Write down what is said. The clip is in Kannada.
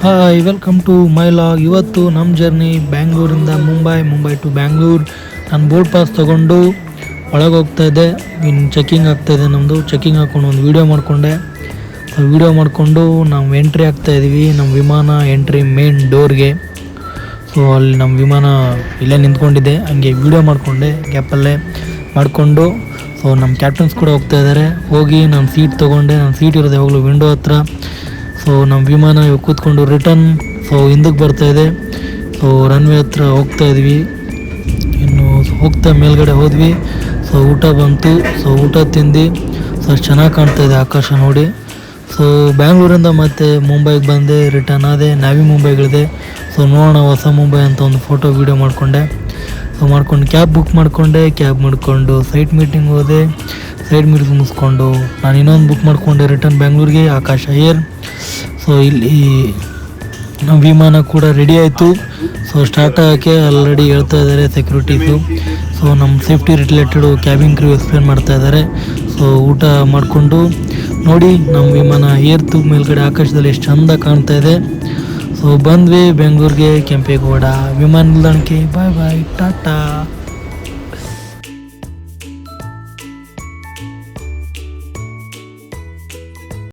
Hi welcome to my vlog. ಇವತ್ತು ನಮ್ಮ ಜರ್ನಿ ಬ್ಯಾಂಗ್ಳೂರಿಂದ ಮುಂಬೈ ಟು ಬ್ಯಾಂಗ್ಳೂರ್. ನಾನು ಬೋರ್ಡ್ ಪಾಸ್ ತೊಗೊಂಡು ಒಳಗೆ ಹೋಗ್ತಾ ಇದ್ದೆ. ಇನ್ನು ಚೆಕಿಂಗ್ ಆಗ್ತಾಯಿದೆ. ನಮ್ಮದು ಚೆಕಿಂಗ್ ಹಾಕ್ಕೊಂಡು ಒಂದು ವೀಡಿಯೋ ಮಾಡಿಕೊಂಡು ನಾವು ಎಂಟ್ರಿ ಆಗ್ತಾಯಿದ್ದೀವಿ. ನಮ್ಮ ವಿಮಾನ ಎಂಟ್ರಿ ಮೇನ್ ಡೋರ್ಗೆ. ಸೊ ಅಲ್ಲಿ ನಮ್ಮ ವಿಮಾನ ಇಲ್ಲೇ ನಿಂತ್ಕೊಂಡಿದ್ದೆ, ಹಂಗೆ ವೀಡಿಯೋ ಮಾಡಿಕೊಂಡೆ ಗ್ಯಾಪಲ್ಲೇ ಮಾಡಿಕೊಂಡು. ಸೊ ನಮ್ಮ ಕ್ಯಾಪ್ಟನ್ಸ್ ಕೂಡ ಹೋಗ್ತಾ ಇದ್ದಾರೆ. ಹೋಗಿ ನಾನು ಸೀಟ್ ತೊಗೊಂಡೆ. ನಾನು ಸೀಟ್ ಇರೋದು ಯಾವಾಗಲೂ ವಿಂಡೋ ಹತ್ರ. ಸೊ ನಮ್ಮ ವಿಮಾನ ಇವಾಗ ಕೂತ್ಕೊಂಡು ರಿಟರ್ನ್ ಹಿಂದಕ್ಕೆ ಬರ್ತಾಯಿದೆ. ಸೊ ರನ್ವೇ ಹತ್ರ ಹೋಗ್ತಾ ಇದ್ವಿ. ಇನ್ನು ಹೋಗ್ತಾ ಮೇಲ್ಗಡೆ ಹೋದ್ವಿ. ಸೊ ಊಟ ಬಂತು. ಸೊ ಊಟ ತಿಂದು ಚೆನ್ನಾಗಿ ಕಾಣ್ತಾಯಿದೆ ಆಕಾಶ ನೋಡಿ. ಸೊ ಬ್ಯಾಂಗ್ಳೂರಿಂದ ಮತ್ತೆ ಮುಂಬೈಗೆ ಬಂದೆ, ರಿಟರ್ನ್ ಆದೆ. ನಾವಿ ಮುಂಬೈಗಳಿದೆ. ಸೊ ನೋಡೋಣ ಹೊಸ ಮುಂಬೈ ಅಂತ ಒಂದು ಫೋಟೋ ವೀಡಿಯೋ ಮಾಡಿಕೊಂಡೆ. ಸೊ ಮಾಡ್ಕೊಂಡು ಕ್ಯಾಬ್ ಬುಕ್ ಮಾಡಿಕೊಂಡು ಸೈಟ್ ಮೀಟಿಂಗ್ ಹೋದೆ. ಸೈಟ್ ಮೀಟಿಂಗ್ ಮುಗಿಸ್ಕೊಂಡು ನಾನು ಇನ್ನೊಂದು ಬುಕ್ ಮಾಡಿಕೊಂಡೆ ರಿಟರ್ನ್ ಬ್ಯಾಂಗ್ಳೂರಿಗೆ, ಆಕಾಶ ಏರ್. ಸೊ ಇಲ್ಲಿ ನಮ್ಮ ವಿಮಾನ ಕೂಡ ರೆಡಿ ಆಯಿತು. ಸೊ ಸ್ಟಾರ್ಟ್ ಆಗೋಕ್ಕೆ ಆಲ್ರೆಡಿ ಹೇಳ್ತಾ ಇದ್ದಾರೆ ಸೆಕ್ಯೂರಿಟೀಸು. ಸೊ ನಮ್ಮ ಸೇಫ್ಟಿ ರಿಲೇಟೆಡು ಕ್ಯಾಬಿನ್ ಕ್ರೂ ಎಕ್ಸ್ಪ್ಲೇನ್ ಮಾಡ್ತಾ ಇದ್ದಾರೆ. ಸೊ ಊಟ ಮಾಡಿಕೊಂಡು ನೋಡಿ ನಮ್ಮ ವಿಮಾನ ಏರ್ತು ಮೇಲ್ಗಡೆ ಆಕಾಶದಲ್ಲಿ ಎಷ್ಟು ಚೆಂದ ಕಾಣ್ತಾ ಇದೆ. ಸೊ ಬಂದ್ವಿ ಬೆಂಗಳೂರಿಗೆ, ಕೆಂಪೇಗೌಡ ವಿಮಾನ ನಿಲ್ದಾಣಕ್ಕೆ. ಬಾಯ್ ಟಾಟಾ.